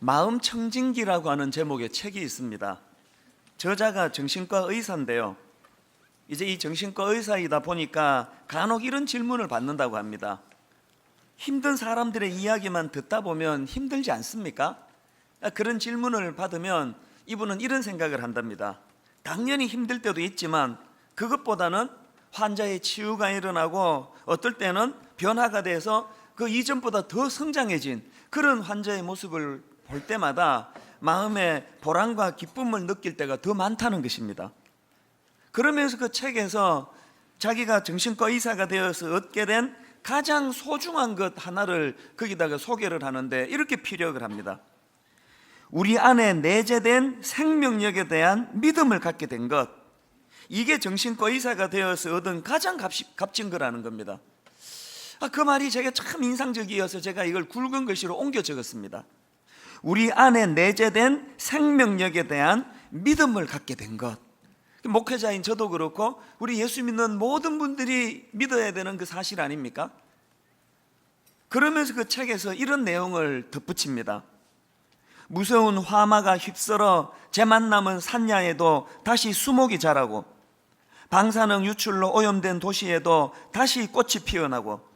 마음청진기라고 하는 제목의 책이 있습니다. 저자가 정신과 의사인데요. 이제 이 정신과 의사이다 보니까 간혹 이런 질문을 받는다고 합니다. 힘든 사람들의 이야기만 듣다 보면 힘들지 않습니까? 그런 질문을 받으면 이분은 이런 생각을 한답니다. 당연히 힘들 때도 있지만 그것보다는 환자의 치유가 일어나고 어떨 때는 변화가 돼서 그 이전보다 더 성장해진 그런 환자의 모습을 볼 때마다 마음에 보람과 기쁨을 느낄 때가 더 많다는 것입니다. 그러면서 그 책에서 자기가 정신과 의사가 되어서 얻게 된 가장 소중한 것 하나를 거기다가 소개를 하는데 이렇게 피력을 합니다. 우리 안에 내재된 생명력에 대한 믿음을 갖게 된 것, 이게 정신과 의사가 되어서 얻은 가장 값진 거라는 겁니다. 그 말이 제게 참 인상적이어서 제가 이걸 굵은 글씨로 옮겨 적었습니다. 우리 안에 내재된 생명력에 대한 믿음을 갖게 된 것. 목회자인 저도 그렇고 우리 예수 믿는 모든 분들이 믿어야 되는 그 사실 아닙니까? 그러면서 그 책에서 이런 내용을 덧붙입니다. 무서운 화마가 휩쓸어 제 만남은 산야에도 다시 수목이 자라고, 방사능 유출로 오염된 도시에도 다시 꽃이 피어나고,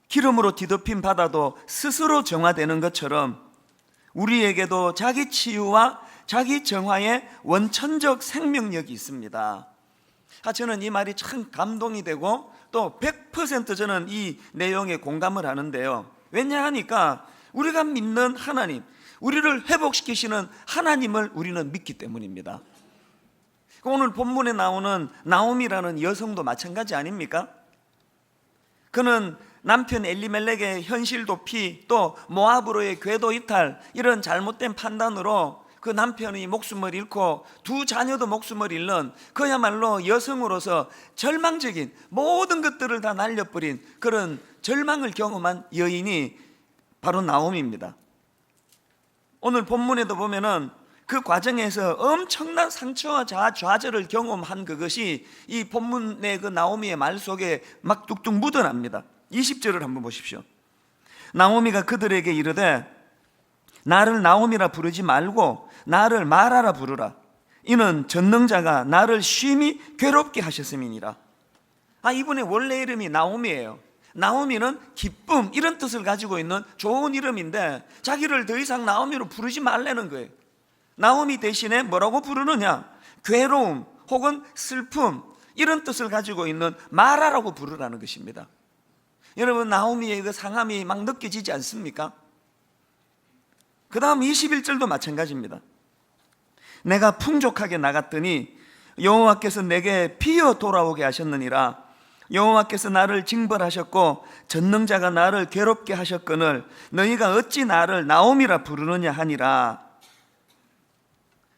기름으로 뒤덮인 바다도 스스로 정화되는 것처럼 우리에게도 자기 치유와 자기 정화의 원천적 생명력이 있습니다. 저는 이 말이 참 감동이 되고 또 100% 저는 이 내용에 공감을 하는데요. 왜냐하니까 우리가 믿는 하나님, 우리를 회복시키시는 하나님을 우리는 믿기 때문입니다. 오늘 본문에 나오는 나오미라는 여성도 마찬가지 아닙니까? 그는 남편 엘리멜렉의 현실 도피, 또 모압으로의 궤도 이탈, 이런 잘못된 판단으로 그 남편이 목숨을 잃고 두 자녀도 목숨을 잃는 그야말로 여성으로서 절망적인 모든 것들을 다 날려버린 그런 절망을 경험한 여인이 바로 나오미입니다. 오늘 본문에도 보면은 그 과정에서 엄청난 상처와 좌절을 경험한 그것이 이 본문의 그 나오미의 말 속에 막 뚝뚝 묻어납니다. 20절을 한번 보십시오. 나오미가 그들에게 이르되 나를 나오미라 부르지 말고 나를 마라라 부르라. 이는 전능자가 나를 심히 괴롭게 하셨음이니라. 이분의 원래 이름이 나오미예요. 나오미는 기쁨, 이런 뜻을 가지고 있는 좋은 이름인데 자기를 더 이상 나오미로 부르지 말라는 거예요. 나오미 대신에 뭐라고 부르느냐? 괴로움 혹은 슬픔, 이런 뜻을 가지고 있는 마라라고 부르라는 것입니다. 여러분, 나오미의 그 상함이 막 느껴지지 않습니까? 그 다음 21절도 마찬가지입니다. 내가 풍족하게 나갔더니 여호와께서 내게 피어 돌아오게 하셨느니라. 여호와께서 나를 징벌하셨고 전능자가 나를 괴롭게 하셨거늘 너희가 어찌 나를 나오미라 부르느냐 하니라.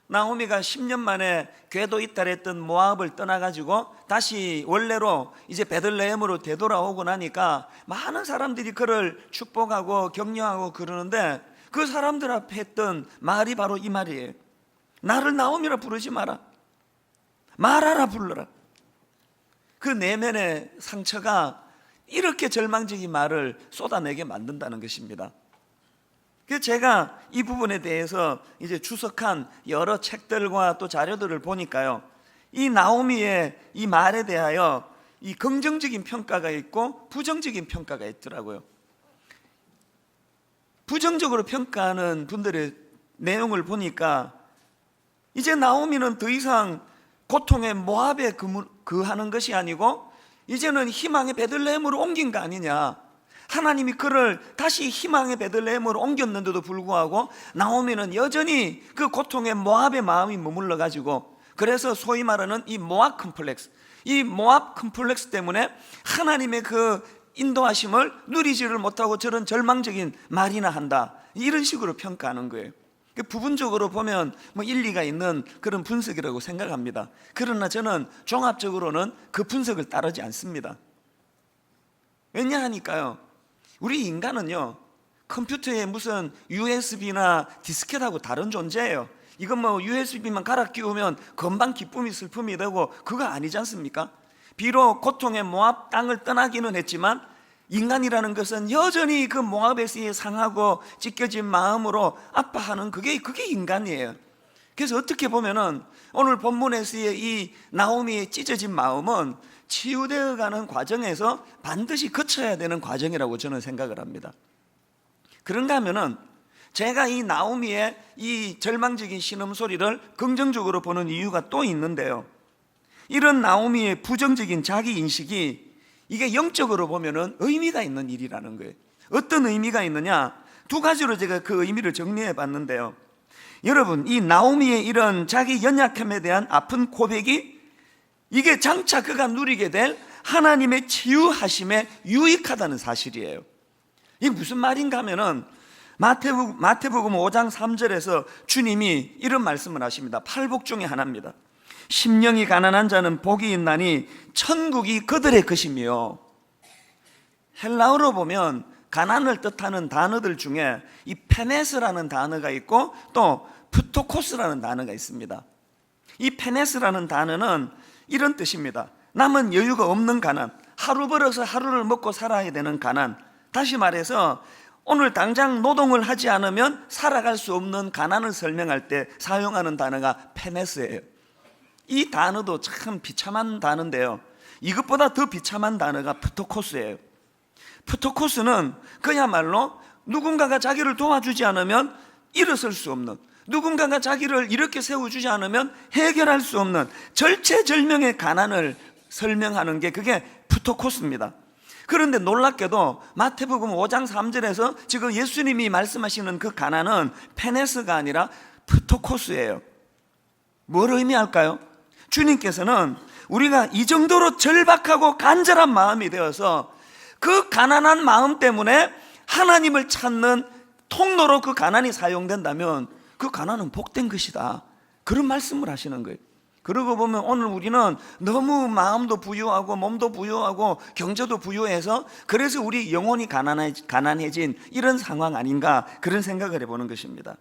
나오미가 10년 만에 궤도 이탈했던 모압을 떠나가지고 다시 원래로 이제 베들레헴으로 되돌아오고 나니까 많은 사람들이 그를 축복하고 격려하고 그러는데 그 사람들 앞에 했던 말이 바로 이 말이에요. 나를 나오미라 부르지 마라. 마라라 불러라. 그 내면의 상처가 이렇게 절망적인 말을 쏟아내게 만든다는 것입니다. 그래서 제가 이 부분에 대해서 이제 주석한 여러 책들과 또 자료들을 보니까요, 이 나오미의 이 말에 대하여 이 긍정적인 평가가 있고 부정적인 평가가 있더라고요. 부정적으로 평가하는 분들의 내용을 보니까 이제 나오미는 더 이상 고통의 모압에 거하는 것이 아니고 이제는 희망의 베들레헴으로 옮긴 거 아니냐. 하나님이 그를 다시 희망의 베들레헴으로 옮겼는데도 불구하고 나오미는 여전히 그 고통의 모압의 마음이 머물러 가지고, 그래서 소위 말하는 이 모압 컴플렉스, 이 모압 컴플렉스 때문에 하나님의 그 인도하심을 누리지를 못하고 저런 절망적인 말이나 한다, 이런 식으로 평가하는 거예요. 부분적으로 보면 일리가 있는 그런 분석이라고 생각합니다. 그러나 저는 종합적으로는 그 분석을 따르지 않습니다. 왜냐하니까요, 우리 인간은요, 컴퓨터에 무슨 USB나 디스켓하고 다른 존재예요. 이건 USB만 갈아 끼우면 금방 기쁨이 슬픔이 되고 그거 아니지 않습니까? 비록 고통의 모압 땅을 떠나기는 했지만 인간이라는 것은 여전히 그 모압에서의 상하고 찢겨진 마음으로 아파하는 그게 인간이에요. 그래서 어떻게 보면은 오늘 본문에서의 이 나오미의 찢어진 마음은 치유되어 가는 과정에서 반드시 거쳐야 되는 과정이라고 저는 생각을 합니다. 그런가 하면은 제가 이 나오미의 이 절망적인 신음소리를 긍정적으로 보는 이유가 또 있는데요, 이런 나오미의 부정적인 자기인식이 이게 영적으로 보면은 의미가 있는 일이라는 거예요. 어떤 의미가 있느냐, 두 가지로 제가 그 의미를 정리해 봤는데요, 여러분, 이 나오미의 이런 자기 연약함에 대한 아픈 고백이 이게 장차 그가 누리게 될 하나님의 치유하심에 유익하다는 사실이에요. 이게 무슨 말인가 하면은 마태복음 5장 3절에서 주님이 이런 말씀을 하십니다. 팔복 중에 하나입니다. 심령이 가난한 자는 복이 있나니 천국이 그들의 것이며. 헬라어로 보면 가난을 뜻하는 단어들 중에 이 페네스라는 단어가 있고 또 프토코스라는 단어가 있습니다. 이 페네스라는 단어는 이런 뜻입니다. 남은 여유가 없는 가난, 하루 벌어서 하루를 먹고 살아야 되는 가난, 다시 말해서 오늘 당장 노동을 하지 않으면 살아갈 수 없는 가난을 설명할 때 사용하는 단어가 페네스예요. 이 단어도 참 비참한 단어인데요, 이것보다 더 비참한 단어가 프토코스예요. 프토코스는 그야말로 누군가가 자기를 도와주지 않으면 일어설 수 없는, 누군가가 자기를 이렇게 세워주지 않으면 해결할 수 없는 절체절명의 가난을 설명하는 게 그게 프토코스입니다. 그런데 놀랍게도 마태복음 5장 3절에서 지금 예수님이 말씀하시는 그 가난은 페네스가 아니라 프토코스예요. 뭘 의미할까요? 주님께서는 우리가 이 정도로 절박하고 간절한 마음이 되어서 그 가난한 마음 때문에 하나님을 찾는 통로로 그 가난이 사용된다면 그 가난은 복된 것이다, 그런 말씀을 하시는 거예요. 그러고 보면 오늘 우리는 너무 마음도 부유하고 몸도 부유하고 경제도 부유해서 그래서 우리 영혼이 가난해진 이런 상황 아닌가, 그런 생각을 해보는 것입니다.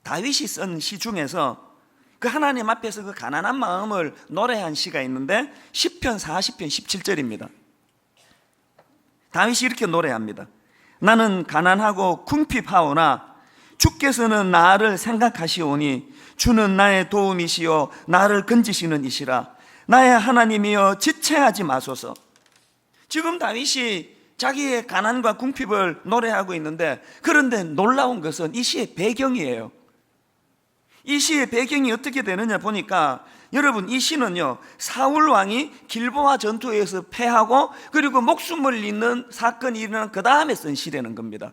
다윗이 쓴 시 중에서 그 하나님 앞에서 그 가난한 마음을 노래한 시가 있는데 시편 40편 17절입니다. 다윗이 이렇게 노래합니다. 나는 가난하고 궁핍하오나 주께서는 나를 생각하시오니 주는 나의 도움이시요 나를 건지시는 이시라. 나의 하나님이여 지체하지 마소서. 지금 다윗이 자기의 가난과 궁핍을 노래하고 있는데, 그런데 놀라운 것은 이 시의 배경이에요. 이 시의 배경이 어떻게 되느냐 보니까, 여러분, 이 시는요, 사울 왕이 길보아 전투에서 패하고 그리고 목숨을 잃는 사건이 일어난 그 다음에 쓴 시라는 겁니다.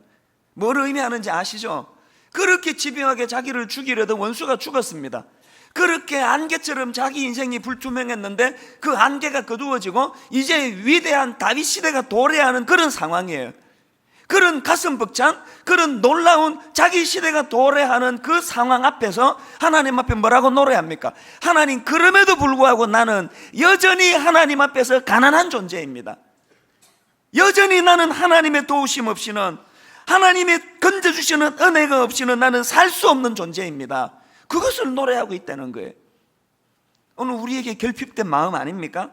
뭘 의미하는지 아시죠? 그렇게 집요하게 자기를 죽이려던 원수가 죽었습니다. 그렇게 안개처럼 자기 인생이 불투명했는데 그 안개가 거두어지고 이제 위대한 다윗 시대가 도래하는 그런 상황이에요. 그런 가슴 벅찬, 그런 놀라운 자기 시대가 도래하는 그 상황 앞에서 하나님 앞에 뭐라고 노래합니까? 하나님, 그럼에도 불구하고 나는 여전히 하나님 앞에서 가난한 존재입니다. 여전히 나는 하나님의 도우심 없이는, 하나님의 건져주시는 은혜가 없이는 나는 살 수 없는 존재입니다. 그것을 노래하고 있다는 거예요. 오늘 우리에게 결핍된 마음 아닙니까?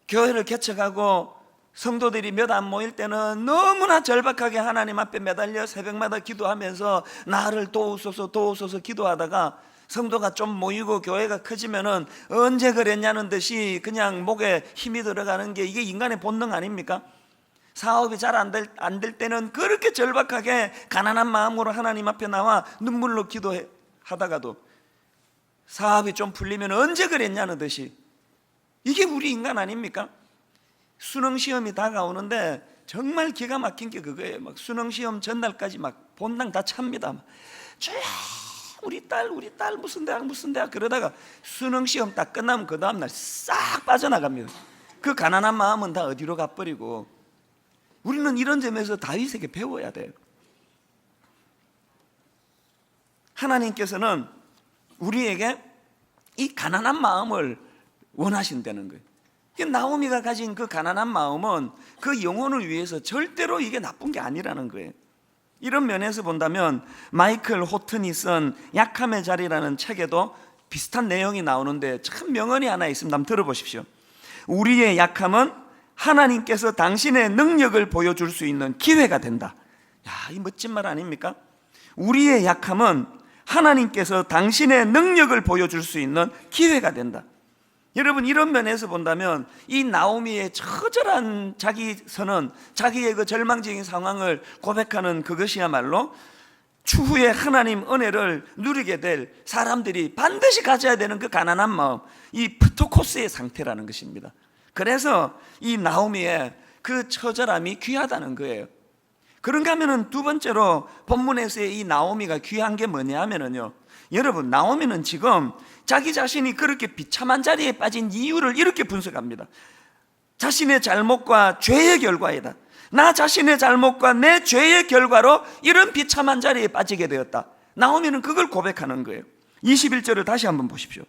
교회를 개척하고 성도들이 몇 안 모일 때는 너무나 절박하게 하나님 앞에 매달려 새벽마다 기도하면서 나를 도우소서 도우소서 기도하다가 성도가 좀 모이고 교회가 커지면은 언제 그랬냐는 듯이 그냥 목에 힘이 들어가는 게 이게 인간의 본능 아닙니까? 사업이 잘 안 될 때는 그렇게 절박하게 가난한 마음으로 하나님 앞에 나와 눈물로 기도하다가도 사업이 좀 풀리면 언제 그랬냐는 듯이, 이게 우리 인간 아닙니까? 수능시험이 다가오는데 정말 기가 막힌 게 그거예요. 막 수능시험 전날까지 막 본당 다 찹니다. 주야, 우리 딸 무슨 대학 그러다가 수능시험 딱 끝나면 그 다음날 싹 빠져나갑니다. 그 가난한 마음은 다 어디로 가버리고. 우리는 이런 점에서 다윗에게 배워야 돼요. 하나님께서는 우리에게 이 가난한 마음을 원하신다는 거예요. 나오미가 가진 그 가난한 마음은 그 영혼을 위해서 절대로 이게 나쁜 게 아니라는 거예요. 이런 면에서 본다면 마이클 호튼이 쓴 약함의 자리라는 책에도 비슷한 내용이 나오는데 참 명언이 하나 있습니다. 한번 들어보십시오. 우리의 약함은 하나님께서 당신의 능력을 보여줄 수 있는 기회가 된다. 야, 이 멋진 말 아닙니까? 우리의 약함은 하나님께서 당신의 능력을 보여줄 수 있는 기회가 된다. 여러분, 이런 면에서 본다면 이 나오미의 처절한 자기선언, 자기의 그 절망적인 상황을 고백하는 그것이야말로 추후에 하나님 은혜를 누리게 될 사람들이 반드시 가져야 되는 그 가난한 마음, 이 프토코스의 상태라는 것입니다. 그래서 이 나오미의 그 처절함이 귀하다는 거예요. 그런가 하면은 두 번째로 본문에서의 이 나오미가 귀한 게 뭐냐 하면은요, 여러분, 나오미는 지금 자기 자신이 그렇게 비참한 자리에 빠진 이유를 이렇게 분석합니다. 자신의 잘못과 죄의 결과이다. 나 자신의 잘못과 내 죄의 결과로 이런 비참한 자리에 빠지게 되었다. 나오미는 그걸 고백하는 거예요. 21절을 다시 한번 보십시오.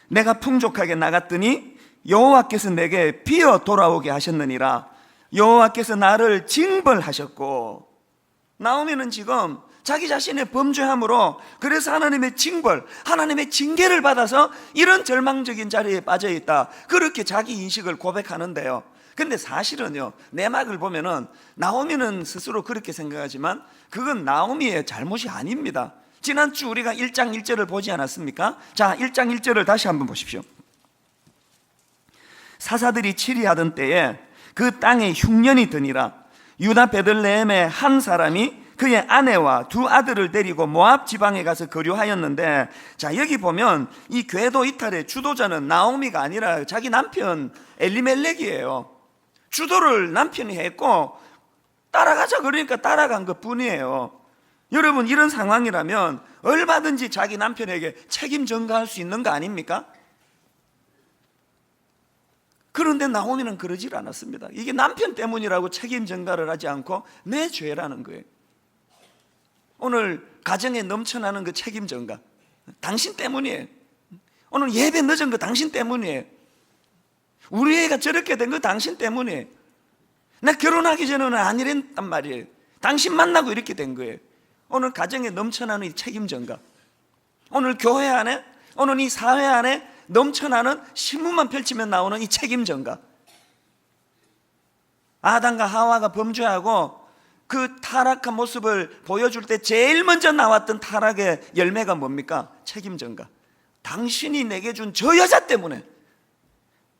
내가 풍족하게 나갔더니 여호와께서 내게 비어 돌아오게 하셨느니라. 여호와께서 나를 징벌하셨고, 나오미는 지금 자기 자신의 범죄함으로 그래서 하나님의 징벌, 하나님의 징계를 받아서 이런 절망적인 자리에 빠져있다, 그렇게 자기 인식을 고백하는데요. 근데 사실은요, 내막을 보면은 나오미는 스스로 그렇게 생각하지만 그건 나오미의 잘못이 아닙니다. 지난주 우리가 1장 1절을 보지 않았습니까? 자, 1장 1절을 다시 한번 보십시오. 사사들이 치리하던 때에 그 땅에 흉년이 드니라. 유다 베들레헴의 한 사람이 그의 아내와 두 아들을 데리고 모압 지방에 가서 거류하였는데, 자, 여기 보면 이 궤도 이탈의 주도자는 나오미가 아니라 자기 남편 엘리멜렉이에요. 주도를 남편이 했고 따라가자 그러니까 따라간 것 뿐이에요. 여러분, 이런 상황이라면 얼마든지 자기 남편에게 책임 전가할 수 있는 거 아닙니까? 그런데 나오미는 그러질 않았습니다. 이게 남편 때문이라고 책임 전가를 하지 않고 내 죄라는 거예요. 오늘 가정에 넘쳐나는 그 책임 전가, 당신 때문이에요. 오늘 예배 늦은 거 당신 때문이에요. 우리 애가 저렇게 된 거 당신 때문이에요. 나 결혼하기 전에는 안 이랬단 말이에요. 당신 만나고 이렇게 된 거예요. 오늘 가정에 넘쳐나는 이 책임 전가, 오늘 교회 안에, 오늘 이 사회 안에 넘쳐나는 신문만 펼치면 나오는 이 책임 전가, 아담과 하와가 범죄하고 그 타락한 모습을 보여줄 때 제일 먼저 나왔던 타락의 열매가 뭡니까? 책임 전가. 당신이 내게 준 저 여자 때문에.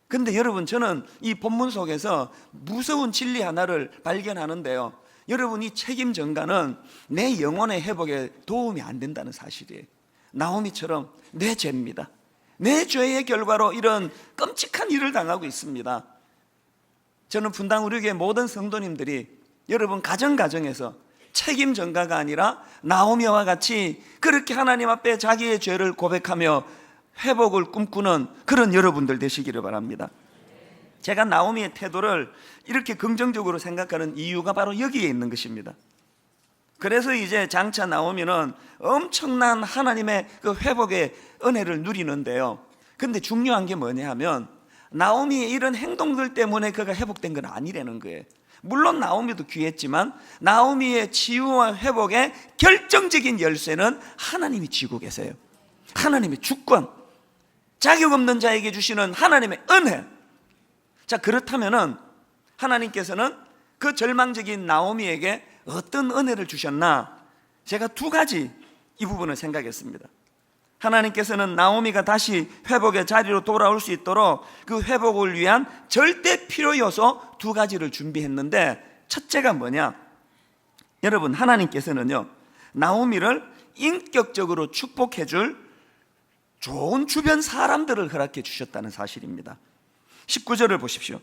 근데 여러분, 저는 이 본문 속에서 무서운 진리 하나를 발견하는데요, 여러분, 이 책임 전가는 내 영혼의 회복에 도움이 안 된다는 사실이에요. 나오미처럼 내 죄입니다. 내 죄의 결과로 이런 끔찍한 일을 당하고 있습니다. 저는 분당 우리교회 모든 성도님들이 여러분 가정에서 책임 전가가 아니라 나오미와 같이 그렇게 하나님 앞에 자기의 죄를 고백하며 회복을 꿈꾸는 그런 여러분들 되시기를 바랍니다. 제가 나오미의 태도를 이렇게 긍정적으로 생각하는 이유가 바로 여기에 있는 것입니다. 그래서 이제 장차 나오미는 엄청난 하나님의 그 회복의 은혜를 누리는데요, 근데 중요한 게 뭐냐 하면 나오미의 이런 행동들 때문에 그가 회복된 건 아니라는 거예요. 물론 나오미도 귀했지만 나오미의 치유와 회복의 결정적인 열쇠는 하나님이 쥐고 계세요. 하나님의 주권, 자격 없는 자에게 주시는 하나님의 은혜. 자, 그렇다면은 하나님께서는 그 절망적인 나오미에게 어떤 은혜를 주셨나? 제가 두 가지 이 부분을 생각했습니다. 하나님께서는 나오미가 다시 회복의 자리로 돌아올 수 있도록 그 회복을 위한 절대 필요 요소 두 가지를 준비했는데, 첫째가 뭐냐? 여러분, 하나님께서는요, 나오미를 인격적으로 축복해 줄 좋은 주변 사람들을 허락해 주셨다는 사실입니다. 19절을 보십시오.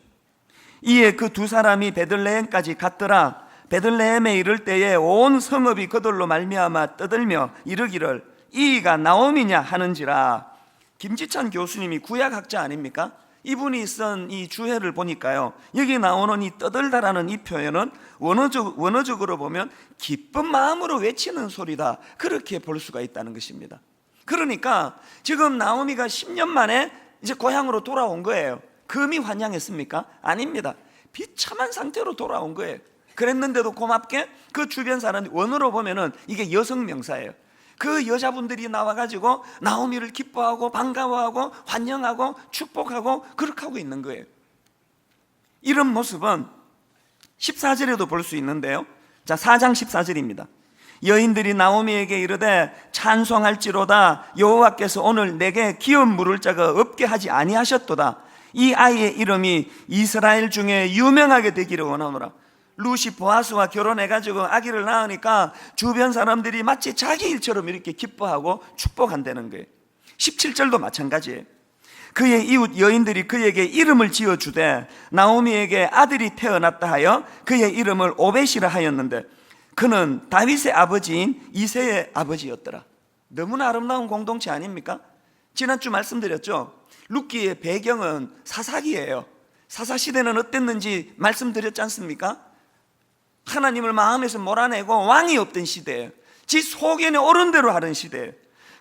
이에 그 두 사람이 베들레헴까지 갔더라. 베들레헴에 이를 때에 온 성읍이 그들로 말미암아 떠들며 이르기를 이가 나오미냐 하는지라. 김지찬 교수님이 구약학자 아닙니까? 이분이 쓴 이 주해를 보니까요, 여기 나오는 이 떠들다라는 이 표현은 원어적으로 보면 기쁜 마음으로 외치는 소리다, 그렇게 볼 수가 있다는 것입니다. 그러니까 지금 나오미가 10년 만에 이제 고향으로 돌아온 거예요. 금이 환영했습니까? 아닙니다. 비참한 상태로 돌아온 거예요. 그랬는데도 고맙게 그 주변 사람들이, 원어로 보면은 이게 여성 명사예요. 그 여자분들이 나와가지고 나오미를 기뻐하고 반가워하고 환영하고 축복하고 그렇게 하고 있는 거예요. 이런 모습은 14절에도 볼 수 있는데요. 자, 4장 14절입니다. 여인들이 나오미에게 이르되 찬송할지로다 여호와께서 오늘 내게 기업 물을 자가 없게 하지 아니하셨도다. 이 아이의 이름이 이스라엘 중에 유명하게 되기를 원하노라. 룻이 보아스와 결혼해가지고 아기를 낳으니까 주변 사람들이 마치 자기 일처럼 이렇게 기뻐하고 축복한다는 거예요. 17절도 마찬가지예요. 그의 이웃 여인들이 그에게 이름을 지어주되 나오미에게 아들이 태어났다 하여 그의 이름을 오벳이라 하였는데 그는 다윗의 아버지인 이새의 아버지였더라. 너무나 아름다운 공동체 아닙니까? 지난주 말씀드렸죠. 룻기의 배경은 사사기예요. 사사시대는 어땠는지 말씀드렸지 않습니까? 하나님을 마음에서 몰아내고 왕이 없던 시대예요. 지 소견에 오른 대로 하는 시대예요.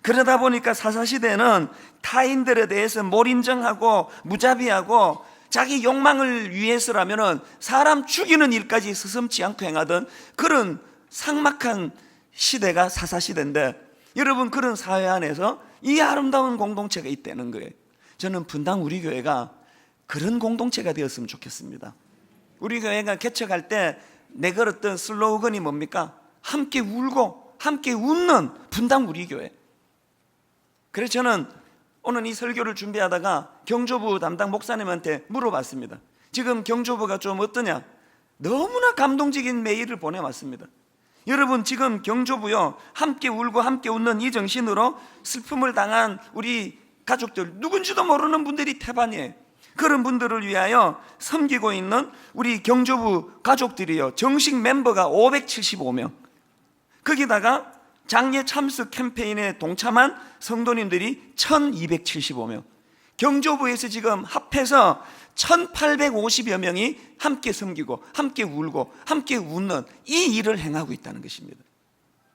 그러다 보니까 사사시대는 타인들에 대해서 몰인정하고 무자비하고 자기 욕망을 위해서라면 사람 죽이는 일까지 서슴지 않고 행하던 그런 삭막한 시대가 사사시대인데, 여러분 그런 사회 안에서 이 아름다운 공동체가 있다는 거예요. 저는 분당 우리 교회가 그런 공동체가 되었으면 좋겠습니다. 우리 교회가 개척할 때 내걸었던 슬로건이 뭡니까? 함께 울고 함께 웃는 분당 우리 교회. 그래서 저는 오늘 이 설교를 준비하다가 경조부 담당 목사님한테 물어봤습니다. 지금 경조부가 좀 어떠냐? 너무나 감동적인 메일을 보내왔습니다. 여러분 지금 경조부요, 함께 울고 함께 웃는 이 정신으로 슬픔을 당한 우리 가족들, 누군지도 모르는 분들이 태반이에요. 그런 분들을 위하여 섬기고 있는 우리 경조부 가족들이요, 정식 멤버가 575명, 거기다가 장례 참석 캠페인에 동참한 성도님들이 1275명, 경조부에서 지금 합해서 1850여 명이 함께 섬기고 함께 울고 함께 웃는 이 일을 행하고 있다는 것입니다.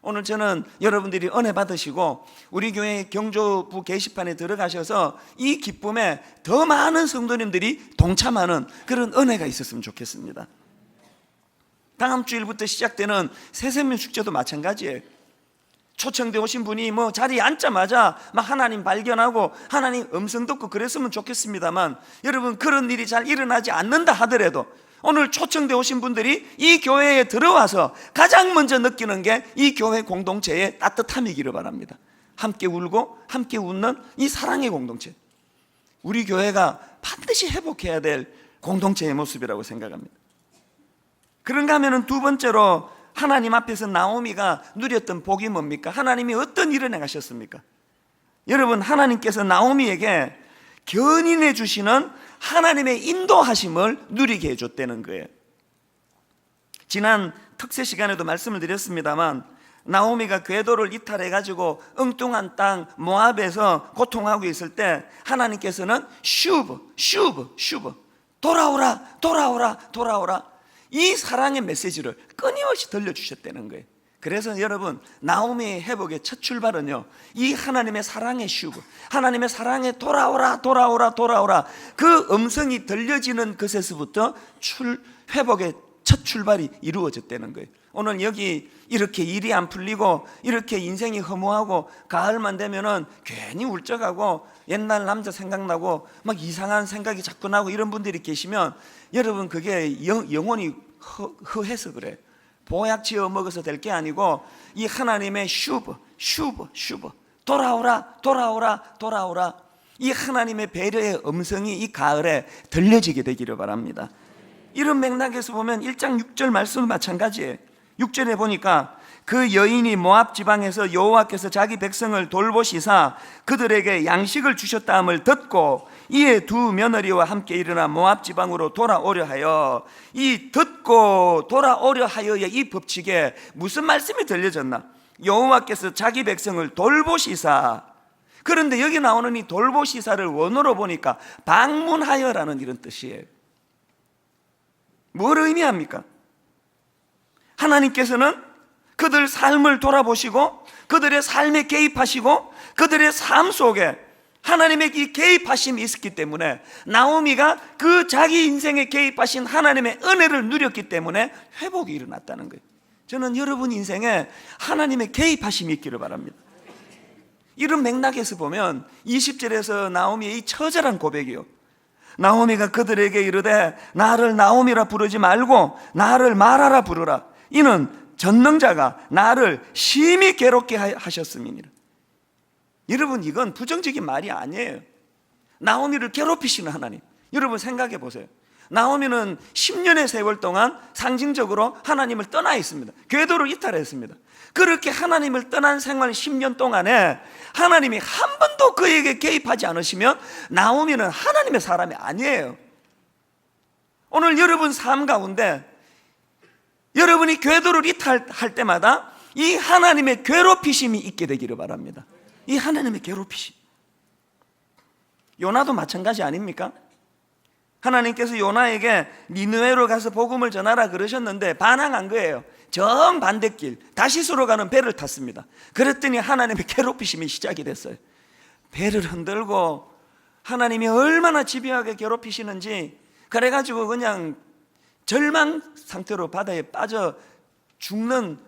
오늘 저는 여러분들이 은혜 받으시고 우리 교회 경조부 게시판에 들어가셔서 이 기쁨에 더 많은 성도님들이 동참하는 그런 은혜가 있었으면 좋겠습니다. 다음 주일부터 시작되는 새세명 축제도 마찬가지예요. 초청돼 오신 분이 뭐 자리에 앉자마자 막 하나님 발견하고 하나님 음성 듣고 그랬으면 좋겠습니다만, 여러분 그런 일이 잘 일어나지 않는다 하더라도 오늘 초청돼 오신 분들이 이 교회에 들어와서 가장 먼저 느끼는 게 이 교회 공동체의 따뜻함이기를 바랍니다. 함께 울고 함께 웃는 이 사랑의 공동체, 우리 교회가 반드시 회복해야 될 공동체의 모습이라고 생각합니다. 그런가 하면 두 번째로 하나님 앞에서 나오미가 누렸던 복이 뭡니까? 하나님이 어떤 일을 행하셨습니까? 여러분, 하나님께서 나오미에게 견인해 주시는 하나님의 인도하심을 누리게 해줬다는 거예요. 지난 특세 시간에도 말씀을 드렸습니다만, 나오미가 궤도를 이탈해가지고 엉뚱한 땅 모압에서 고통하고 있을 때 하나님께서는 슈브 돌아오라 이 사랑의 메시지를 끊임없이 들려주셨다는 거예요. 그래서 여러분, 나오미의 회복의 첫 출발은요, 이 하나님의 사랑의 슈브, 하나님의 사랑에 돌아오라 그 음성이 들려지는 것에서부터 회복의 첫 출발이 이루어졌다는 거예요. 오늘 여기 이렇게 일이 안 풀리고 이렇게 인생이 허무하고 가을만 되면은 괜히 울적하고 옛날 남자 생각나고 막 이상한 생각이 자꾸 나고 이런 분들이 계시면, 여러분 그게 영혼이 허해서 그래. 보약 지어 먹어서 될 게 아니고 이 하나님의 슈브 돌아오라 이 하나님의 배려의 음성이 이 가을에 들려지게 되기를 바랍니다. 이런 맥락에서 보면 1장 6절 말씀은 마찬가지예요. 6절에 보니까 그 여인이 모압 지방에서 여호와께서 자기 백성을 돌보시사 그들에게 양식을 주셨다 함을 듣고 이에 두 며느리와 함께 일어나 모압 지방으로 돌아오려 하여, 이 듣고 돌아오려 하여의 이 법칙에 무슨 말씀이 들려졌나? 여호와께서 자기 백성을 돌보시사. 그런데 여기 나오는 이 돌보시사를 원어로 보니까 방문하여라는 이런 뜻이에요. 뭘 의미합니까? 하나님께서는 그들 삶을 돌아보시고 그들의 삶에 개입하시고 그들의 삶 속에 하나님의 이 개입하심이 있었기 때문에, 나오미가 그 자기 인생에 개입하신 하나님의 은혜를 누렸기 때문에 회복이 일어났다는 거예요. 저는 여러분 인생에 하나님의 개입하심이 있기를 바랍니다. 이런 맥락에서 보면 20절에서 나오미의 이 처절한 고백이요, 나오미가 그들에게 이르되 나를 나오미라 부르지 말고 나를 마라라 부르라. 이는 전능자가 나를 심히 괴롭게 하셨음이니라. 여러분, 이건 부정적인 말이 아니에요. 나오미를 괴롭히시는 하나님. 여러분 생각해 보세요. 나오미는 10년의 세월 동안 상징적으로 하나님을 떠나 있습니다. 궤도를 이탈했습니다. 그렇게 하나님을 떠난 생활 10년 동안에 하나님이 한 번도 그에게 개입하지 않으시면 나오미는 하나님의 사람이 아니에요. 오늘 여러분 삶 가운데 여러분이 궤도를 이탈할 때마다 이 하나님의 괴롭히심이 있게 되기를 바랍니다. 이 하나님의 괴롭히심. 요나도 마찬가지 아닙니까? 하나님께서 요나에게 니느웨로 가서 복음을 전하라 그러셨는데 반항한 거예요. 정반대길 다시스로 가는 배를 탔습니다. 그랬더니 하나님의 괴롭히심이 시작이 됐어요. 배를 흔들고 하나님이 얼마나 집요하게 괴롭히시는지, 그래가지고 그냥 절망 상태로 바다에 빠져 죽는,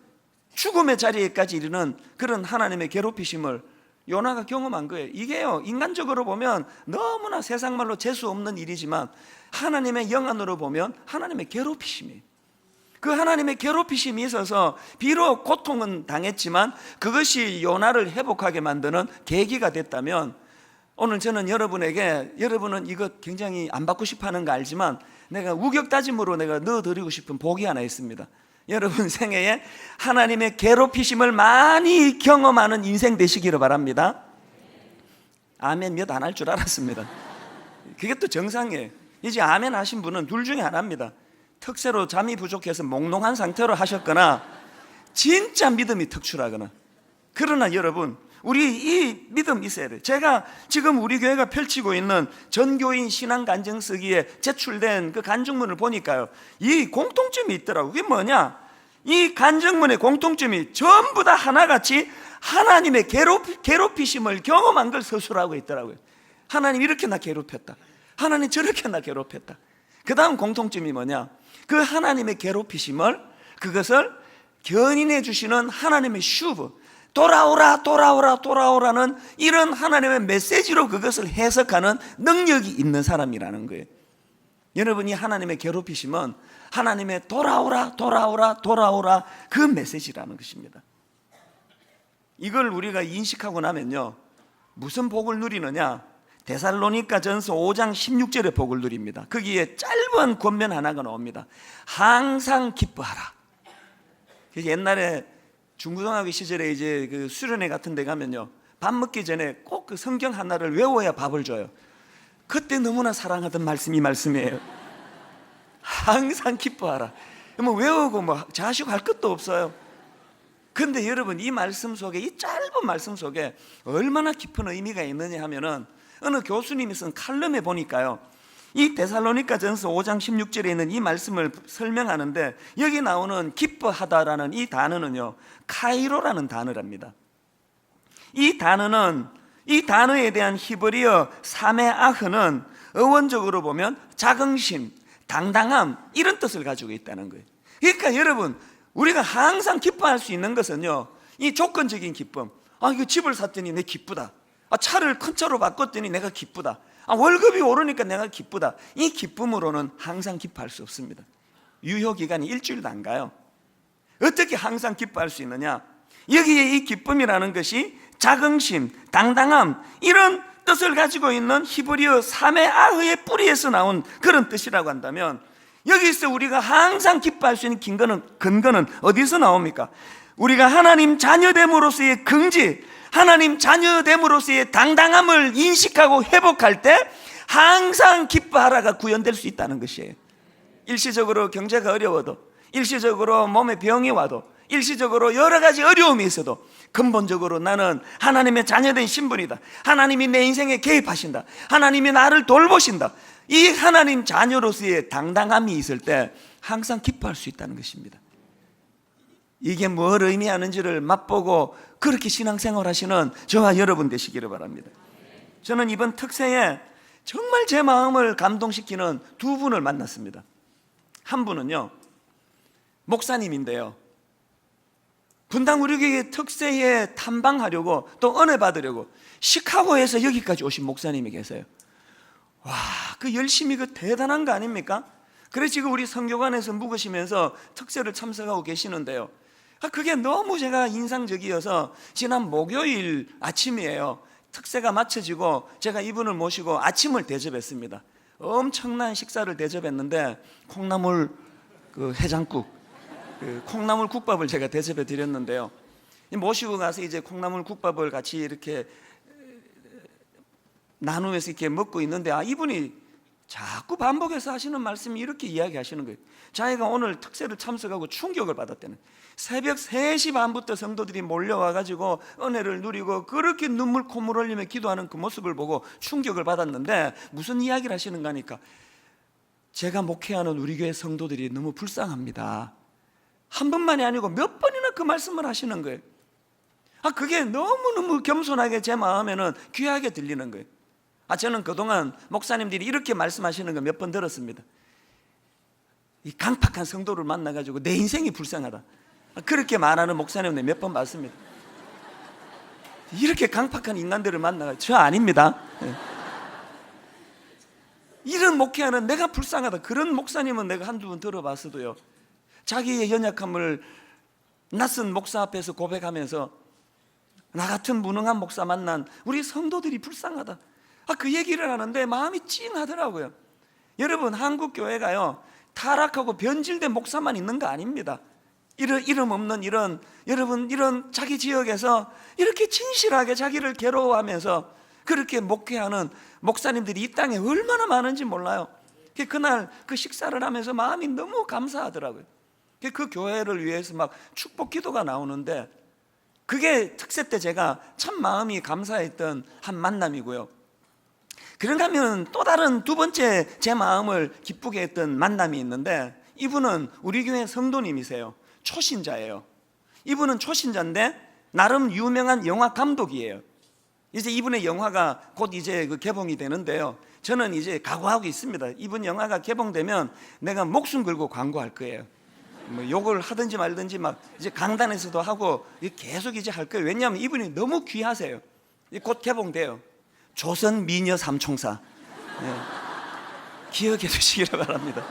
죽음의 자리에까지 이르는 그런 하나님의 괴롭히심을 요나가 경험한 거예요. 이게요, 인간적으로 보면 너무나 세상 말로 재수 없는 일이지만 하나님의 영안으로 보면 하나님의 괴롭히심이에요. 그 하나님의 괴롭히심이 있어서 비록 고통은 당했지만 그것이 요나를 회복하게 만드는 계기가 됐다면, 오늘 저는 여러분에게, 여러분은 이거 굉장히 안 받고 싶어 하는 거 알지만 내가 우격다짐으로 내가 넣어드리고 싶은 복이 하나 있습니다. 여러분 생애에 하나님의 괴롭히심을 많이 경험하는 인생 되시기를 바랍니다. 아멘 몇 안 할 줄 알았습니다. 그게 또 정상이에요. 이제 아멘 하신 분은 둘 중에 하나입니다. 특세로 잠이 부족해서 몽롱한 상태로 하셨거나 진짜 믿음이 특출하거나. 그러나 여러분, 우리 이 믿음 있어야 돼요. 제가 지금 우리 교회가 펼치고 있는 전교인 신앙 간증 쓰기에 제출된 그 간증문을 보니까요, 이 공통점이 있더라고요. 그게 뭐냐? 이 간증문의 공통점이 전부 다 하나같이 하나님의 괴롭히심을 경험한 걸 서술하고 있더라고요. 하나님 이렇게 나 괴롭혔다, 하나님 저렇게 나 괴롭혔다. 그 다음 공통점이 뭐냐? 그 하나님의 괴롭히심을, 그것을 견인해 주시는 하나님의 슈브, 돌아오라 돌아오라 돌아오라는 이런 하나님의 메시지로 그것을 해석하는 능력이 있는 사람이라는 거예요. 여러분이 하나님의 괴롭히심은 하나님의 돌아오라 돌아오라 돌아오라 그 메시지라는 것입니다. 이걸 우리가 인식하고 나면요, 무슨 복을 누리느냐? 데살로니가 전서 5장 16절의 복을 누립니다. 거기에 짧은 권면 하나가 나옵니다. 항상 기뻐하라. 옛날에 중고등학교 시절에 이제 그 수련회 같은 데 가면요, 밥 먹기 전에 꼭 그 성경 하나를 외워야 밥을 줘요. 그때 너무나 사랑하던 말씀이 말씀이에요. 항상 기뻐하라. 뭐 외우고 뭐 자식할 것도 없어요. 근데 여러분, 이 말씀 속에, 이 짧은 말씀 속에 얼마나 깊은 의미가 있느냐 하면은, 어느 교수님이 쓴 칼럼에 보니까요, 이 데살로니가 전서 5장 16절에 있는 이 말씀을 설명하는데 여기 나오는 기뻐하다라는 이 단어는요, 카이로라는 단어랍니다. 이 단어는, 이 단어에 대한 히브리어 사메아흐는 어원적으로 보면 자긍심, 당당함, 이런 뜻을 가지고 있다는 거예요. 그러니까 여러분, 우리가 항상 기뻐할 수 있는 것은요, 이 조건적인 기쁨. 이거 집을 샀더니 내 기쁘다. 차를 큰 차로 바꿨더니 내가 기쁘다. 월급이 오르니까 내가 기쁘다. 이 기쁨으로는 항상 기뻐할 수 없습니다. 유효기간이 일주일도 안 가요. 어떻게 항상 기뻐할 수 있느냐? 여기에 이 기쁨이라는 것이 자긍심, 당당함, 이런 뜻을 가지고 있는 히브리어 사메아흐의 뿌리에서 나온 그런 뜻이라고 한다면, 여기서 우리가 항상 기뻐할 수 있는 근거는 어디서 나옵니까? 우리가 하나님 자녀됨으로서의 긍지, 하나님 자녀됨으로서의 당당함을 인식하고 회복할 때 항상 기뻐하라가 구현될 수 있다는 것이에요. 일시적으로 경제가 어려워도, 일시적으로 몸에 병이 와도, 일시적으로 여러 가지 어려움이 있어도 근본적으로 나는 하나님의 자녀된 신분이다, 하나님이 내 인생에 개입하신다, 하나님이 나를 돌보신다, 이 하나님 자녀로서의 당당함이 있을 때 항상 기뻐할 수 있다는 것입니다. 이게 뭘 의미하는지를 맛보고 그렇게 신앙생활 하시는 저와 여러분 되시기를 바랍니다. 저는 이번 특세에 정말 제 마음을 감동시키는 두 분을 만났습니다. 한 분은요, 목사님인데요, 분당 우리 교회 특세에 탐방하려고 또 은혜 받으려고 시카고에서 여기까지 오신 목사님이 계세요. 와, 그 열심히 그 대단한 거 아닙니까? 그래서 지금 우리 선교관에서 묵으시면서 특세를 참석하고 계시는데요. 그게 너무 제가 인상적이어서 지난 목요일 아침이에요. 특세가 마쳐지고 제가 이분을 모시고 아침을 대접했습니다. 엄청난 식사를 대접했는데 콩나물 그 해장국, 그 콩나물 국밥을 제가 대접해 드렸는데요. 모시고 가서 이제 콩나물 국밥을 같이 이렇게 나누면서 이렇게 먹고 있는데 이분이 자꾸 반복해서 하시는 말씀이 이렇게 이야기하시는 거예요. 자기가 오늘 특세를 참석하고 충격을 받았다는, 새벽 3시 반부터 성도들이 몰려와가지고 은혜를 누리고 그렇게 눈물 콧물 흘리며 기도하는 그 모습을 보고 충격을 받았는데 무슨 이야기를 하시는가 하니까 제가 목회하는 우리 교회 성도들이 너무 불쌍합니다. 한 번만이 아니고 몇 번이나 그 말씀을 하시는 거예요. 그게 너무너무 겸손하게 제 마음에는 귀하게 들리는 거예요. 저는 그동안 목사님들이 이렇게 말씀하시는 거 몇 번 들었습니다. 이 강팍한 성도를 만나가지고 내 인생이 불쌍하다, 그렇게 말하는 목사님들 몇 번 봤습니다. 이렇게 강팍한 인간들을 만나가지고 저 아닙니다. 이런 목회하는 내가 불쌍하다, 그런 목사님은 내가 한두 번 들어봤어도요, 자기의 연약함을 낯선 목사 앞에서 고백하면서 나 같은 무능한 목사 만난 우리 성도들이 불쌍하다, 그 얘기를 하는데 마음이 찡하더라고요. 여러분, 한국 교회가요 타락하고 변질된 목사만 있는 거 아닙니다. 이름 없는 이런 자기 지역에서 이렇게 진실하게 자기를 괴로워하면서 그렇게 목회하는 목사님들이 이 땅에 얼마나 많은지 몰라요. 그날 그 식사를 하면서 마음이 너무 감사하더라고요. 그 교회를 위해서 막 축복 기도가 나오는데 그게 특세 때 제가 참 마음이 감사했던 한 만남이고요. 그런가 하면 또 다른 두 번째 제 마음을 기쁘게 했던 만남이 있는데, 이분은 우리 교회 성도님이세요. 초신자예요. 이분은 초신자인데 나름 유명한 영화 감독이에요. 이제 이분의 영화가 곧 이제 그 개봉이 되는데요, 저는 이제 각오하고 있습니다. 이분 영화가 개봉되면 내가 목숨 걸고 광고할 거예요. 뭐 욕을 하든지 말든지 막 이제 강단에서도 하고 계속 이제 할 거예요. 왜냐하면 이분이 너무 귀하세요. 곧 개봉돼요. 조선 미녀 삼총사, 기억해 두시기를 바랍니다.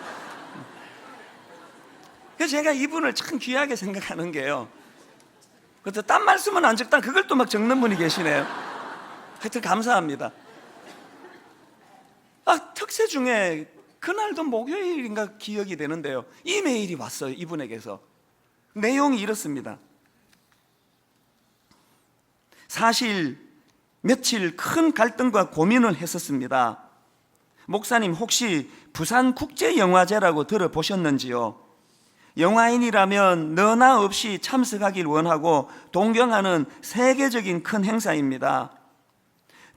그래서 제가 이분을 참 귀하게 생각하는 게요, 그래서 딴 말씀은 안 적당 그걸 또 막 적는 분이 계시네요. 하여튼 감사합니다. 특세 중에 그날도 목요일인가 기억이 되는데요, 이메일이 왔어요. 이분에게서 내용이 이렇습니다. 사실 며칠 큰 갈등과 고민을 했었습니다. 목사님, 혹시 부산국제영화제라고 들어보셨는지요? 영화인이라면 너나 없이 참석하길 원하고 동경하는 세계적인 큰 행사입니다.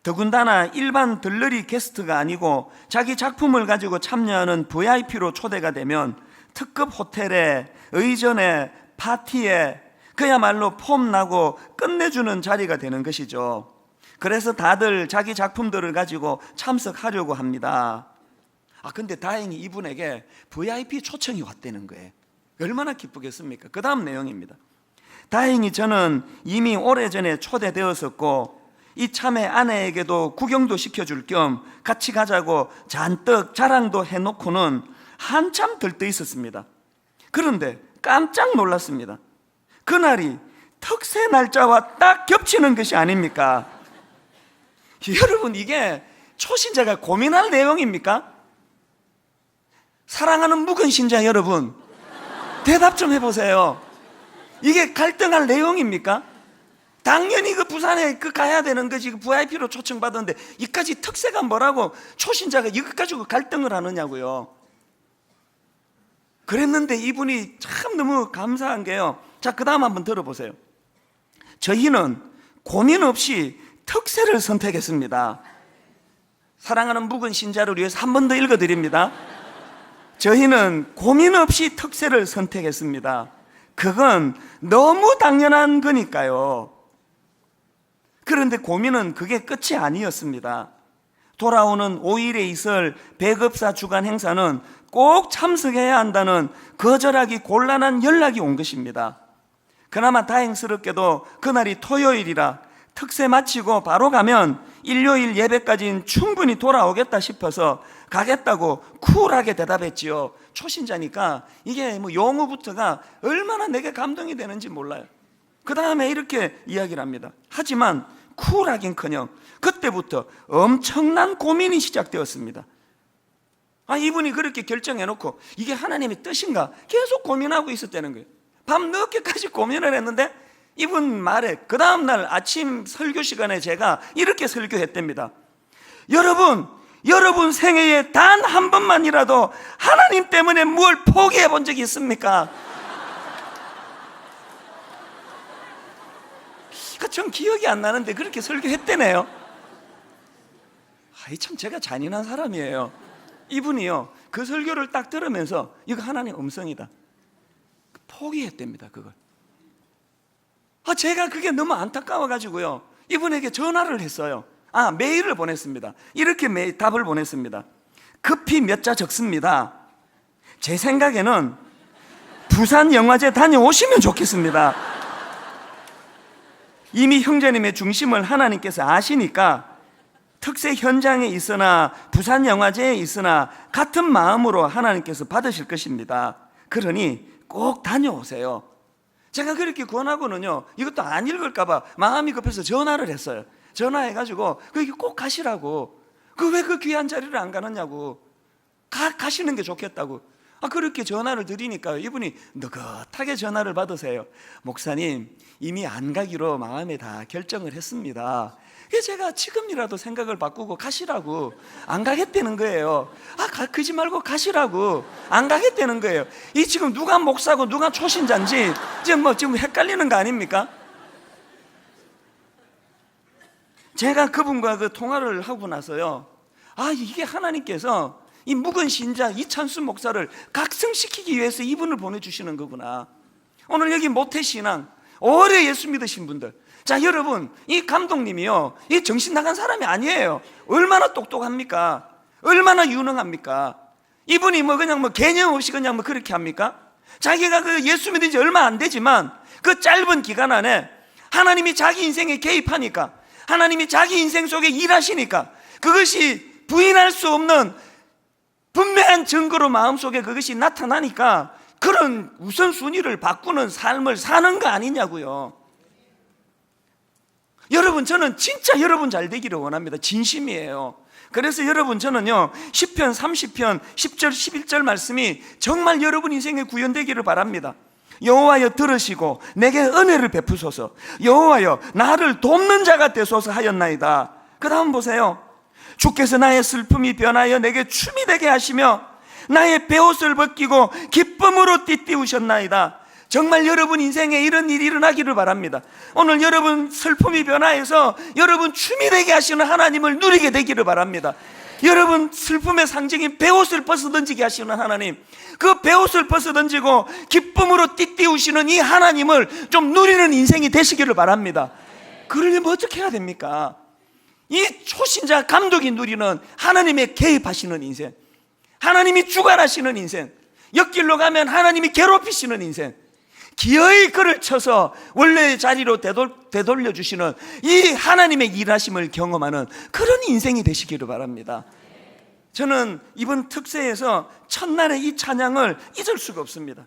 더군다나 일반 들러리 게스트가 아니고 자기 작품을 가지고 참여하는 VIP로 초대가 되면 특급 호텔에, 의전에, 파티에 그야말로 폼나고 끝내주는 자리가 되는 것이죠. 그래서 다들 자기 작품들을 가지고 참석하려고 합니다. 근데 다행히 이분에게 VIP 초청이 왔다는 거예요. 얼마나 기쁘겠습니까? 그 다음 내용입니다. 다행히 저는 이미 오래전에 초대되었었고 이 참외 아내에게도 구경도 시켜줄 겸 같이 가자고 잔뜩 자랑도 해놓고는 한참 들떠 있었습니다. 그런데 깜짝 놀랐습니다. 그날이 특세 날짜와 딱 겹치는 것이 아닙니까? 여러분, 이게 초신자가 고민할 내용입니까? 사랑하는 묵은 신자 여러분, 대답 좀 해보세요. 이게 갈등할 내용입니까? 당연히 그 부산에 가야 되는 거지. VIP로 초청받았는데 이까지 특세가 뭐라고 초신자가 이것 가지고 갈등을 하느냐고요. 그랬는데 이분이 참 너무 감사한 게요, 자, 그 다음 한번 들어보세요. 저희는 고민 없이 특세를 선택했습니다. 사랑하는 묵은 신자를 위해서 한 번 더 읽어드립니다. 저희는 고민 없이 특세를 선택했습니다. 그건 너무 당연한 거니까요. 그런데 고민은 그게 끝이 아니었습니다. 돌아오는 5일에 있을 배급사 주간 행사는 꼭 참석해야 한다는 거절하기 곤란한 연락이 온 것입니다. 그나마 다행스럽게도 그날이 토요일이라 특세 마치고 바로 가면 일요일 예배까지는 충분히 돌아오겠다 싶어서 가겠다고 쿨하게 대답했지요. 초신자니까 이게 뭐 용어부터가 얼마나 내게 감동이 되는지 몰라요. 그 다음에 이렇게 이야기를 합니다. 하지만 쿨하긴커녕 그때부터 엄청난 고민이 시작되었습니다. 이분이 그렇게 결정해놓고 이게 하나님의 뜻인가 계속 고민하고 있었다는 거예요. 밤 늦게까지 고민을 했는데 이분 말에 그 다음날 아침 설교 시간에 제가 이렇게 설교했답니다. 여러분 생애에 단 한 번만이라도 하나님 때문에 뭘 포기해 본 적이 있습니까? 전 기억이 안 나는데 그렇게 설교했대네요. 참 제가 잔인한 사람이에요. 이분이요 그 설교를 딱 들으면서 이거 하나님 음성이다 포기했답니다. 그걸 제가 그게 너무 안타까워가지고요 이분에게 전화를 했어요. 메일을 보냈습니다. 이렇게 답을 보냈습니다. 급히 몇 자 적습니다. 제 생각에는 부산영화제 다녀오시면 좋겠습니다. 이미 형제님의 중심을 하나님께서 아시니까 특세 현장에 있으나 부산영화제에 있으나 같은 마음으로 하나님께서 받으실 것입니다. 그러니 꼭 다녀오세요. 제가 그렇게 권하고는요 이것도 안 읽을까봐 마음이 급해서 전화를 했어요. 전화해가지고 거기 꼭 가시라고. 왜 그 귀한 자리를 안 가느냐고. 가시는 게 좋겠다고. 그렇게 전화를 드리니까 이분이 느긋하게 전화를 받으세요. 목사님 이미 안 가기로 마음에 다 결정을 했습니다. 제가 지금이라도 생각을 바꾸고 가시라고. 안 가겠다는 거예요. 그러지 말고 가시라고. 안 가겠다는 거예요. 이 지금 누가 목사고 누가 초신자인지 지금 헷갈리는 거 아닙니까? 제가 그분과 그 통화를 하고 나서요 이게 하나님께서 이 묵은 신자 이찬수 목사를 각성시키기 위해서 이분을 보내주시는 거구나. 오늘 여기 모태신앙 오래 예수 믿으신 분들, 자 여러분 이 감독님이요 이 정신 나간 사람이 아니에요. 얼마나 똑똑합니까? 얼마나 유능합니까? 이분이 그냥 개념 없이 그냥 그렇게 합니까? 자기가 그 예수 믿은 지 얼마 안 되지만 그 짧은 기간 안에 하나님이 자기 인생에 개입하니까, 하나님이 자기 인생 속에 일하시니까 그것이 부인할 수 없는 분명한 증거로 마음속에 그것이 나타나니까 그런 우선순위를 바꾸는 삶을 사는 거 아니냐고요. 여러분 저는 진짜 여러분 잘 되기를 원합니다. 진심이에요. 그래서 여러분 저는요 시편 30편 10절 11절 말씀이 정말 여러분 인생에 구현되기를 바랍니다. 여호와여 들으시고 내게 은혜를 베푸소서. 여호와여 나를 돕는 자가 되소서 하였나이다. 그 다음 보세요. 주께서 나의 슬픔이 변하여 내게 춤이 되게 하시며 나의 베옷을 벗기고 기쁨으로 띠띠우셨나이다. 정말 여러분 인생에 이런 일이 일어나기를 바랍니다. 오늘 여러분 슬픔이 변화해서 여러분 춤이 되게 하시는 하나님을 누리게 되기를 바랍니다. 여러분 슬픔의 상징인 베옷을 벗어던지게 하시는 하나님, 그 베옷을 벗어던지고 기쁨으로 띠띠우시는 이 하나님을 좀 누리는 인생이 되시기를 바랍니다. 그러려면 어떻게 해야 됩니까? 이 초신자 감독이 누리는 하나님의 개입하시는 인생, 하나님이 주관하시는 인생, 옆길로 가면 하나님이 괴롭히시는 인생, 기어이 그를 쳐서 원래의 자리로 되돌려주시는 이 하나님의 일하심을 경험하는 그런 인생이 되시기를 바랍니다. 저는 이번 특세에서 첫날의 이 찬양을 잊을 수가 없습니다.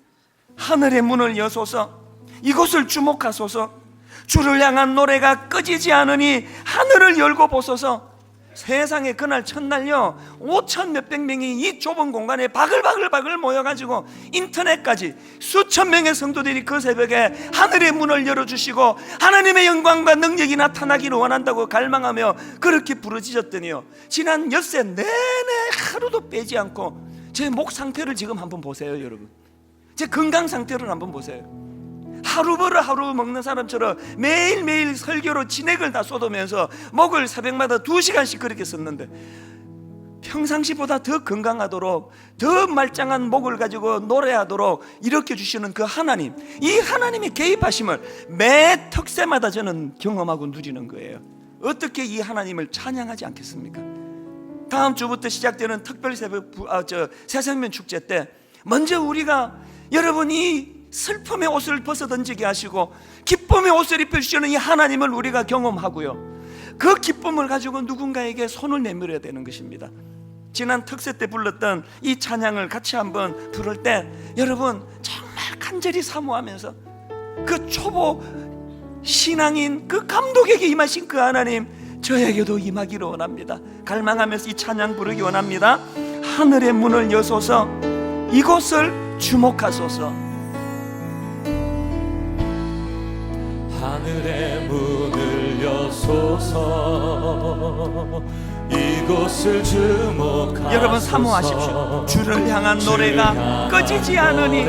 하늘의 문을 여소서, 이곳을 주목하소서, 주를 향한 노래가 꺼지지 않으니 하늘을 열고 보소서. 세상에 그날 첫날요 5천 몇백 명이 이 좁은 공간에 바글바글 모여가지고 인터넷까지 수천 명의 성도들이 그 새벽에 하늘의 문을 열어주시고 하나님의 영광과 능력이 나타나기를 원한다고 갈망하며 그렇게 부르짖었더니요 지난 엿새 내내 하루도 빼지 않고 제 목 상태를 지금 한번 보세요. 여러분 제 건강 상태를 한번 보세요. 하루 벌어 하루 먹는 사람처럼 매일매일 설교로 진액을 다 쏟으면서 목을 새벽마다 2시간씩 그렇게 썼는데 평상시보다 더 건강하도록 더 말짱한 목을 가지고 노래하도록 이렇게 주시는 그 하나님, 이 하나님의 개입하심을 매 특세마다 저는 경험하고 누리는 거예요. 어떻게 이 하나님을 찬양하지 않겠습니까? 다음 주부터 시작되는 특별 새벽 새생명 축제 때 먼저 우리가 여러분이 슬픔의 옷을 벗어던지게 하시고 기쁨의 옷을 입혀주시는 이 하나님을 우리가 경험하고요, 그 기쁨을 가지고 누군가에게 손을 내밀어야 되는 것입니다. 지난 특세 때 불렀던 이 찬양을 같이 한번 부를 때 여러분 정말 간절히 사모하면서 그 초보 신앙인 그 감독에게 임하신 그 하나님 저에게도 임하기를 원합니다. 갈망하면서 이 찬양 부르기 원합니다. 하늘의 문을 여소서, 이곳을 주목하소서. 하늘의 문을 여소서, 이곳을 주목하소서. 여러분 사모하십시오. 주를 향한 노래가 꺼지지 않으니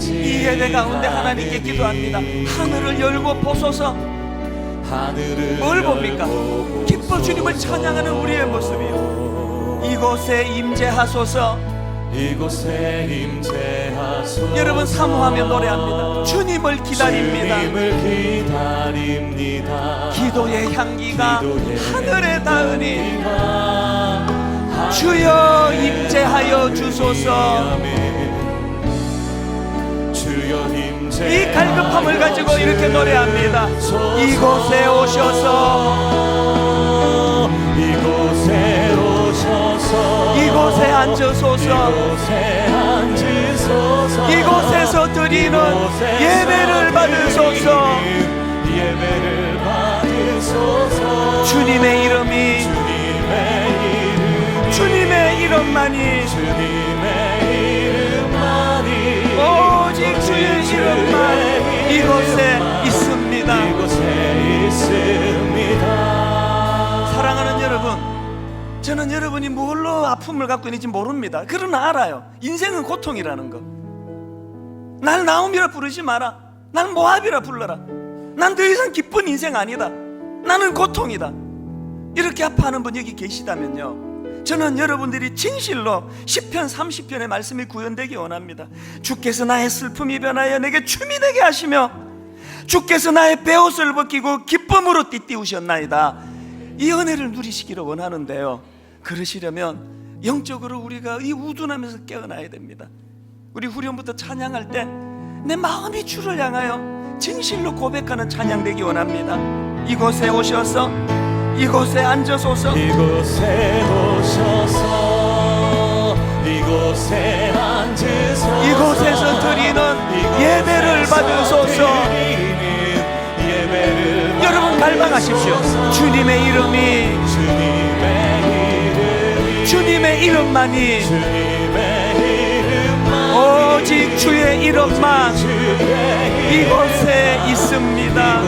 이 예배 가운데 하나님께 기도합니다. 하늘을 열고 보소서. 뭘 봅니까? 기뻐 주님을 찬양하는 우리의 모습이요. 이곳에 임재하소서. 이곳에 임재하소서. 여러분 사모하며 노래합니다. 주님을 기다립니다. 주님을 기다립니다. 기도의 향기가 하늘에 닿으니 주여 임재하여 주소서. 이 갈급함을 가지고 이렇게 노래합니다. 이곳에 오셔서, 이곳에 오셔서, 이곳에 앉으소서. 이곳에서 드리는 예배를 받으소서. 주님의 이름이, 주님의 이름만이, 오직 주의 이름만 이곳에 있습니다. 사랑하는 여러분, 저는 여러분이 뭘로 아픔을 갖고 있는지 모릅니다. 그러나 알아요. 인생은 고통이라는 거. 날 나옴이라 부르지 마라. 날 모압이라 불러라. 난 더 이상 기쁜 인생 아니다. 나는 고통이다. 이렇게 아파하는 분 여기 계시다면요, 저는 여러분들이 진실로 시편 30편의 말씀이 구현되기 원합니다. 주께서 나의 슬픔이 변하여 내게 춤이 되게 하시며 주께서 나의 베옷을 벗기고 기쁨으로 띠띠우셨나이다. 이 은혜를 누리시기를 원하는데요, 그러시려면 영적으로 우리가 이 우둔하면서 깨어나야 됩니다. 우리 후렴부터 찬양할 때 내 마음이 주를 향하여 진실로 고백하는 찬양 되기 원합니다. 이곳에 오셔서, 이곳에 앉으소서. 이곳에 오셔서, 이곳에 앉으소서. 이곳에서 드리는 예배를 받으소서. 여러분 갈망하십시오. 주님의 이름이, 주님의 이름만이, 오직 주의 이름만 이곳에 있습니다.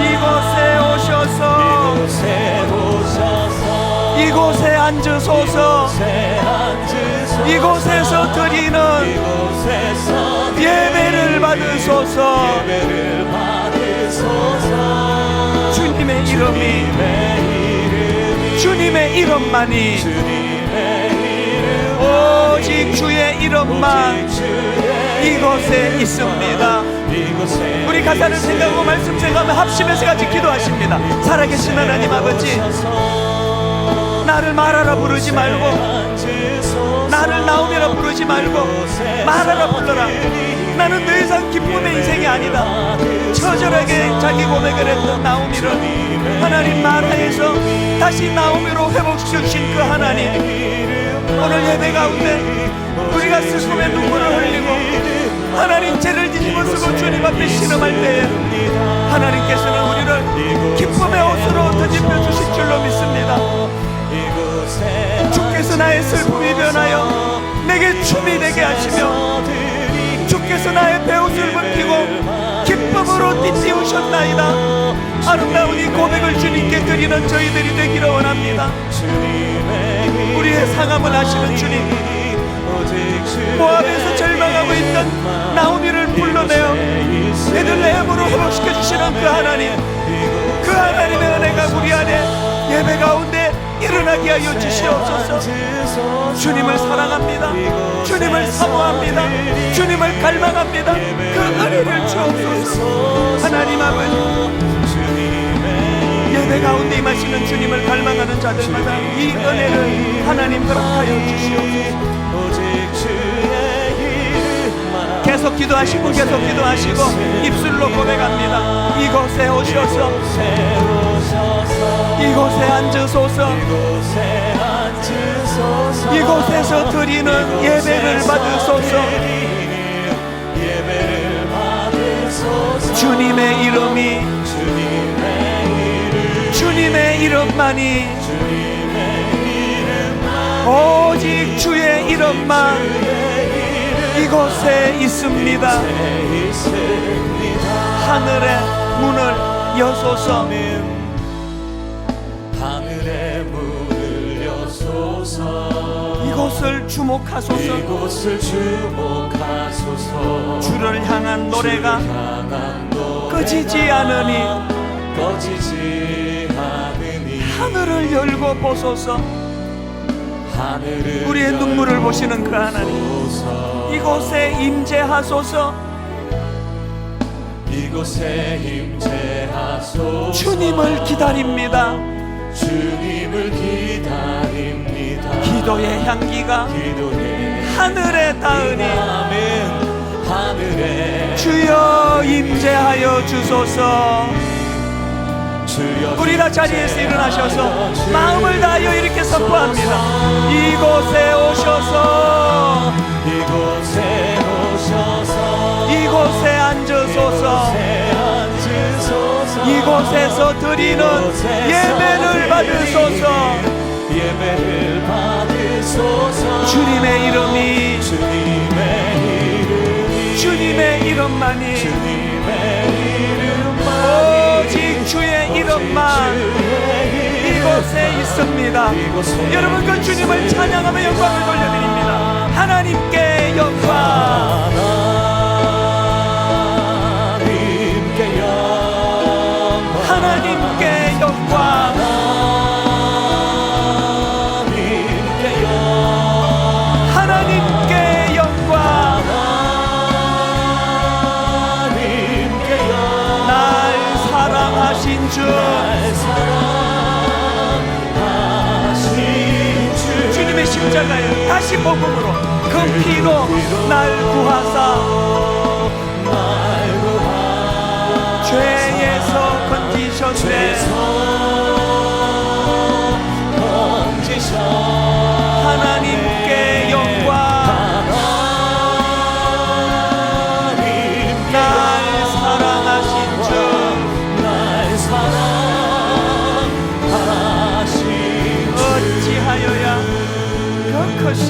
이곳에 오셔서, 이곳에 앉으소서. 이곳에서 드리는 예배를 받으소서. 주님의 이름이, 주님의 이름만이, 오직 주의 이름만 이곳에 있습니다. 우리 가사를 생각하고 말씀 생각하며 합심해서 같이 기도하십니다. 살아계신 하나님 아버지, 나를 말하라 부르지 말고, 나를 나오미라 부르지 말고 말하라 불러라. 나는 더 이상 기쁨의 인생이 아니다. 처절하게 자기 고백을 했던 나오미를 하나님 말하에서 다시 나오미로 회복시켜주신 그 하나님, 오늘 예배 가운데 우리가 슬픔의 눈물을 흘리고 하나님 죄를 뒤집어 쓰고 주님 앞에 신음할 때에 하나님께서는 우리를 기쁨의 옷으로 뒤집어 주실 줄로 믿습니다. 주께서 나의 슬픔이 변하여 내게 춤이 되게 하시며 주께서 나의 베옷을 벗기고 기쁨으로 띠띠우셨나이다. 아름다운 이 고백을 주님께 드리는 저희들이 되기를 원합니다. 우리의 상함을 아시는 주님, 모압에서 절망하고 있던 나오미를 불러내어 베들레헴으로 회복시켜 주시는 그 하나님, 그 하나님의 은혜가 우리 안에 예배 가운데 일어나게 하여 주시옵소서. 주님을 사랑합니다. 주님을 사모합니다. 주님을 갈망합니다. 그 은혜를 주옵소서. 하나님 아버지, 예배 가운데 임하시는 주님을 갈망하는 자들마다 이 은혜를 하나님 허락하여 주시옵소서. 계속 기도하시고 계속 기도하시고 입술로 고백합니다. 이곳에 오셔서 이곳에 앉으소서. 이곳에서 드리는 예배를 받으소서. 주님의 이름이 주님의 이름만이 오직 주의 이름만 이곳에 있습니다. 하늘의 문을 여소서. 하늘의 문을 여소서. 이곳을 주목하소서. 이곳을 주목하소서. 주를 향한 노래가 꺼지지 않으니 하늘을 열고 보소서. 우리의 눈물을 보시는 그 하나님, 이곳에 임재하소서. 이곳에 임재하소서. 주님을 기다립니다. 주님을 기다립니다. 기도의 향기가 하늘에 닿으니 하늘에 주여 임재하여 주소서. 우리 다 자리에서 일어나셔서 마음을 다하여 이렇게 선포합니다. 이곳에 오셔서 이곳에 앉으소서. 이곳에서 드리는 예배를 받으소서. 주님의 이름이 주님의 이름만이 오직 주의 이름만 이곳에 있습니다. 여러분, 그 주님을 찬양하며 영광을 돌려드립니다. 하나님께 영광, 하나님께 영광, 하나님께 영광. 날 사랑하신 주, 주님의 십자가에 다시 복음으로 그 피로 날 구하사 죄에서 건지셨네. 하나님께 영광. 날 사랑하신 주, 어찌하여야 그 크신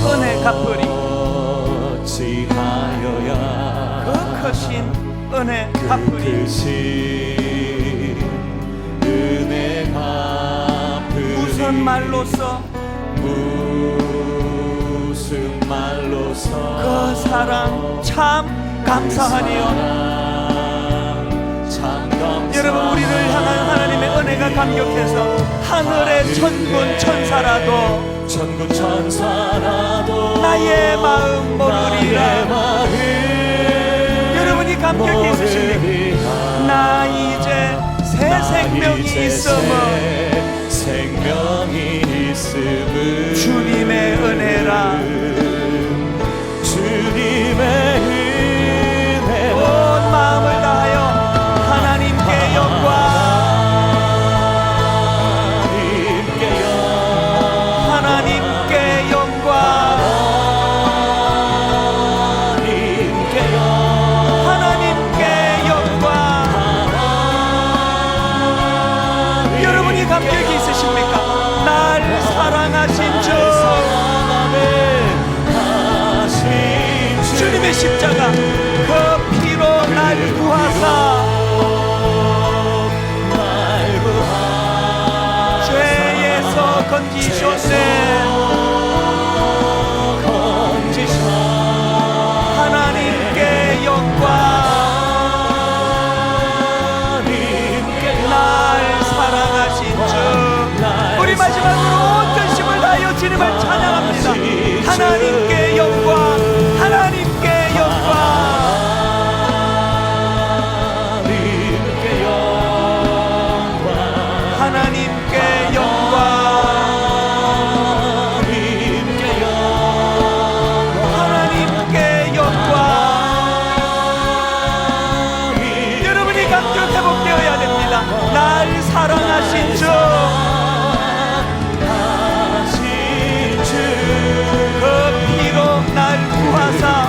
은혜 갚으리. 그 크신 은혜 갚으리. 무슨 말로써 그 사랑 참 감사하니요. 여러분, 우리를 향한 하나님의 은혜가 감격해서 하늘의 천군 천사라도 나의 마음 모르리라. 여러분이 감격이 있으십니까? 나 이제 새 생명이 있음은 주님의 은혜라. 온 마음을 다하여 하나님께 영광, 하나님께 영광, 하나님께 영광. 여러분이 감격이 있으십니까? 날 사랑하신 주, 주님의 십자가 그 피로 날 구하사 죄에서 건지셨네. 하나님께 영광. 날 사랑하신 주, 우리 마지막으로 온 전심을 다하여 주님을 찬양합니다. 하나님께 영광, 하나님께 영광. 하나님께 영광. 구하사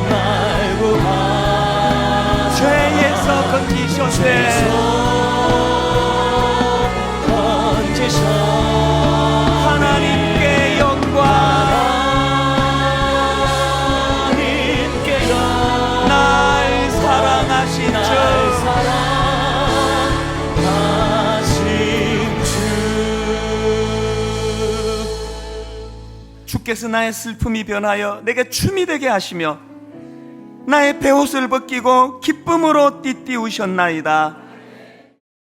날 구하 죄에서 건지셨네. 건지셔 하나님께 영광. 하나님께 영광 날 사랑하신 날 주. 사랑하신 주 주께서 나의 슬픔이 변하여 내게 춤이 되게 하시며 나의 베옷을 벗기고 기쁨으로 띠띠우셨나이다.